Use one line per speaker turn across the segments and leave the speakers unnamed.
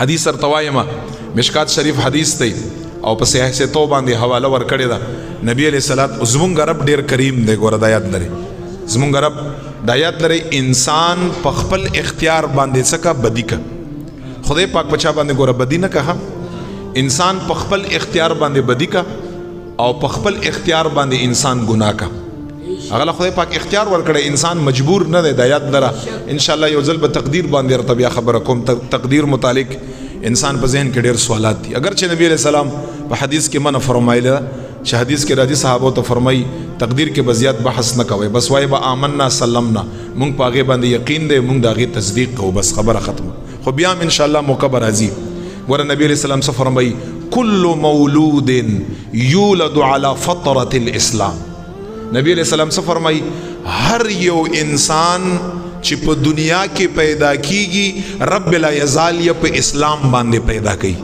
حدیث ارتوایما مشکات شریف حدیث دی او په صحیح سے تو باندې حواله ور کړی دا نبی علیہ الصلوۃ زمونږ رب ډیر کریم دی ګور د آیات لري زمونږ رب د آیات لري انسان په خپل اختیار باندې سکا بدی کا خدای پاک بچا باندې ګور بدی نه کها انسان په خپل اختیار باندې بدی کا او په خپل اختیار باندې انسان گناه کا اغلا خدای پاک اختیار ور کړی انسان مجبور نه دی د آیات لره ان شاء الله یو ځل به تقدیر باندې ارتبیا خبر کوم تقدیر متعلق انسان په ذهن کې ډېر سوالات دي اگر چې نبی علیہ السلام په حدیث کې منع فرمایله چې حدیث کې راځي صحابه ته فرمایي تقدیر کې بزیات بحث نه کوي بس وای به آمنا سلمنا مونږ په هغه باندې یقین دی مونږ د هغه تصدیق کوو بس خبره ختمه خو بیا ان شاء الله موقع راځي ور نبی علیہ السلام څه فرمایي کل مولود یولد علی فطرة الاسلام نبی علیہ السلام څه فرمایي هر یو انسان چې په دنیا کې پیدا کیږي رب لا یزال یې په اسلام باندې پیدا کوي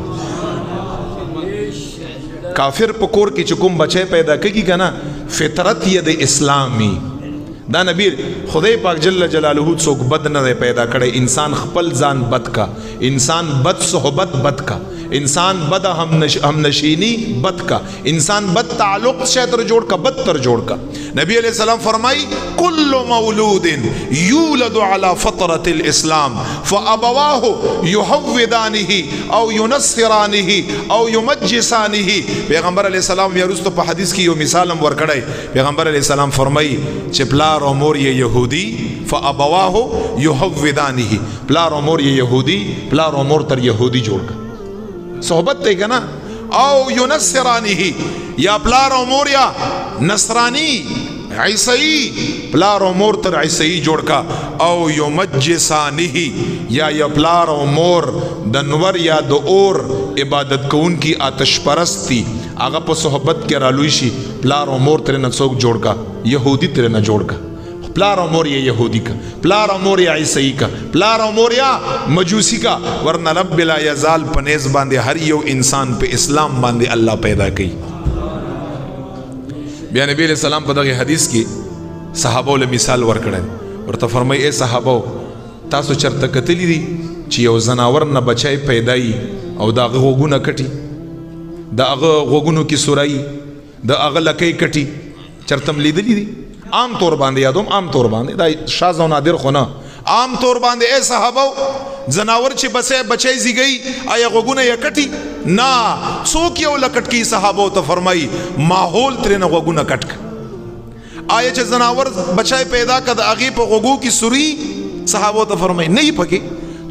کافر په کور کې چې کوم بچی پیدا کیږي کنه فطرت یې د اسلامي دا نبی خدای پاک جل جلاله څوک بد نه پیدا کړي انسان خپل ځان بد کا انسان بد صحبت بد کا انسان بد ہم نشینی بد کا انسان بد تعلق شیطر جوڑ کا بدتر جوڑ کا نبی علیہ السلام فرمائی کل مولود یولد علی فطرت الاسلام فابواہ یحودانہ او ینصرانہ او یمجسانہ پیغمبر علیہ السلام یارستو پا حدیث کی یو مثالم ورکڑائی پیغمبر علیہ السلام فرمائی چھ پلار و مور یہ یہودی فابواہ یحودانہ پلار و مور یہ یہودی پلار و مور تر یہودی جوڑ کا صحبت تے کنا او ینصرانی یا پلار و مور یا نصرانی عیسائی پلار و مور تر عیسائی جوڑ کا او یمجسانی یا پلار و مور دنور یا دو اور عبادت کو ان کی آتش پرستی آگا پا صحبت کے رالویشی پلار و مور تر نسوک جوڑ کا یہودی تر نہ جوڑ کا پلار و مور یا یہودی کا پلار و مور یا عیسائی کا پلار و مور یا مجوسی کا ورنہ رب لا یزال پنیز باندے ہر یو انسان پہ اسلام باندے اللہ پیدا کی بیا نبی علیہ السلام پا دغی حدیث کی صحابو لمثال ورکڑن ورطا فرمائی اے صحابو تاسو چرتا کتلی دی چی یو زناور نا بچائی پیدائی او دا اغا غوگونا کٹی دا اغا غوگونو کی سرائی دا اغا لکی کٹی چرتم لیدلی دی عام طور باندې یادوم عام طور باندې دا شاذ او نادر خو نه عام طور باندې اے صحابه زناور چې بسې بچي زیږي آیا غوګونه یا کټي نا څوک یو لکټ کی صحابه ته فرمایي ماحول ترنه غوګونه کټک آیا چې زناور بچي پیدا کړ اغي په غوګو کی سوري صحابه ته فرمایي نه پکې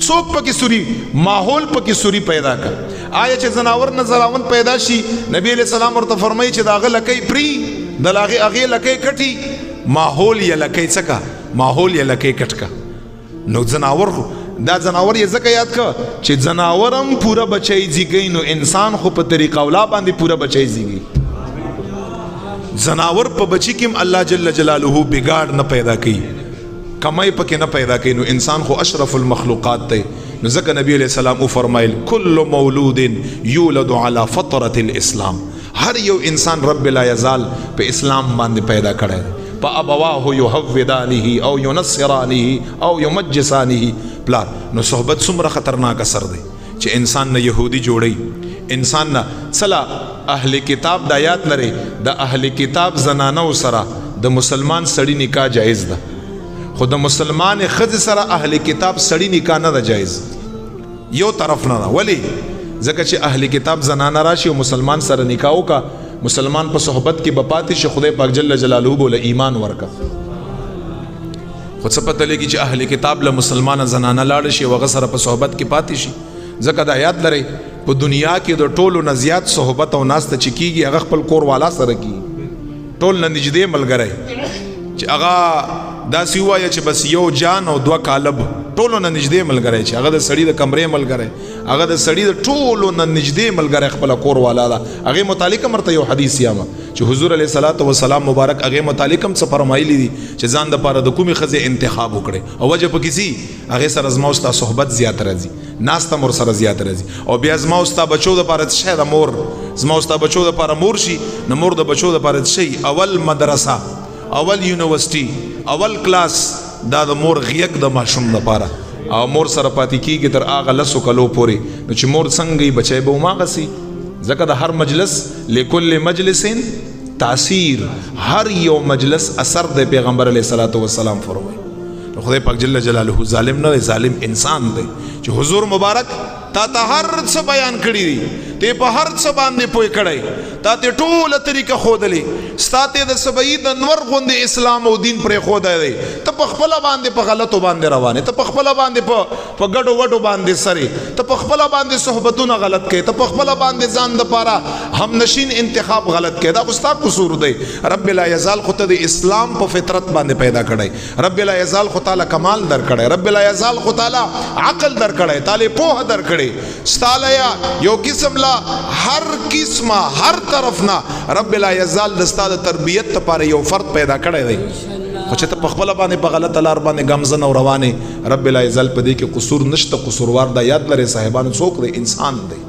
څوک پکې سوري ماحول پکې سوري پیدا کړ آیا چې زناور نظراون پیدا شي نبی علیہ السلام ورته فرمایي چې دا غ لکې پری دلاغي اغي لکې کټي ماحول یا لکی چکا ماحول یا لکی کٹکا نو زناور دا زناور یہ زکا یاد کا چی زناورم پورا بچائی زیگئی نو انسان خو پا طریقہ اولا باندی پورا بچائی زیگئی زناور پا بچی کم اللہ جل جلالہ بگاڑ نہ پیدا کی کمائی پکی نہ پیدا کی نو انسان خو اشرف المخلوقات تے نو زکا نبی علیہ السلام او فرمائل کل مولود یولد علی فطرت الاسلام ہر یو انسان رب لا یزال پہ اسلام باندی پیدا کرے پا ابواہ یحودانہ او ینصرانہ او یمجسانہ پلار نو صحبت سمرا خطرناک اثر دے چھ انسان نہ یہودی جوڑی انسان نہ صلا اہل کتاب دا آیات لرے دا اہل کتاب زنانو سرا دا مسلمان سڑی نکاح جائز دا خود دا مسلمان خد سرا اہل کتاب سڑی نکاح نہ دا جائز یو طرف نہ دا ولی زکر چھ اہل کتاب زنانا راشی و مسلمان سر نکاحو کا مسلمان پا صحبت کی بپاتی شی خدای پاک جل جلالہ بولا ایمان ورکا خود سپتا لے کی چی اہل کتاب لمسلمان زنانا لاڑ شی وغسر پا صحبت کی پاتی شی زکر دا یاد لرے پا دنیا کی دا ٹولو نزیاد صحبت و ناس تا چکی گی اغا پل کور والا سر کی ٹول ننجدے مل گرے چی اغا دا سیوا یا چی بس یو جان او دو کالب ټولو نه نږدې ملګری چې هغه د سړي د کمرې ملګری هغه د سړي د ټولو نه نږدې ملګری خپل کور والا ده هغه متعلق مرته یو حدیث یامه چې حضور علیه الصلاۃ والسلام مبارک هغه متعلق هم څه فرمایلی دي چې ځان د پاره د کومې خزه انتخاب وکړي او وجه په کسی هغه سره زما واست صحبت زیات راځي ناسته مور سره زیات راځي او بیا زما واست بچو د پاره شه د مور زما واست بچو د پاره مور شي نو مور د بچو د پاره شي اول مدرسه اول یونیورسيټي اول کلاس دا د مور غیق د ماشوم لپاره او مور سره پاتې کیږي تر هغه 10 کلو پورې نو چې مور څنګه بچي به ماغسي ځکه د هر مجلس لكل مجلس تاثیر هر یو مجلس اثر د پیغمبر علیه الصلاۃ والسلام فرمایي نو خدای پاک جل جلاله ظالم نه ظالم انسان دی چې حضور مبارک تا ته هر څه بیان کړی دی ته په هر څه باندې پوي کړی تا ته ټوله طریقه خودلې ستاته د سبعی د انور غوندې اسلام او دین پر خوده دی ته په خپل باندې په غلطو باندې روانه ته په خپل باندې په ګډو وډو باندې سره ته په خپل باندې صحبتونه غلط کړي ته په خپل باندې ځان د پاره هم نشین انتخاب غلط کړي دا خو ستاسو قصور دی رب لا یزال خو ته د اسلام په فطرت باندې پیدا کړی رب لا یزال خو تعالی کمال در کړی رب لا یزال خو تعالی عقل در کړی تعالی په در کړی ستالیا یو قسم لا هر قسمه هر طرف نه رب لا یزال د ستاده تربیت لپاره یو فرد پیدا کړی دی خو چې ته په خپل باندې په غلط لار باندې غمزن او روانه رب لا یزال په دې کې قصور نشته قصوروار دا یاد لري صاحبانو څوک دی انسان دی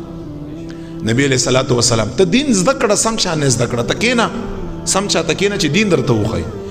نبی علیہ الصلوۃ والسلام ته دین زده کړه سم چا نه زده کړه ته کینا سم چا ته کینا چې دین درته وخی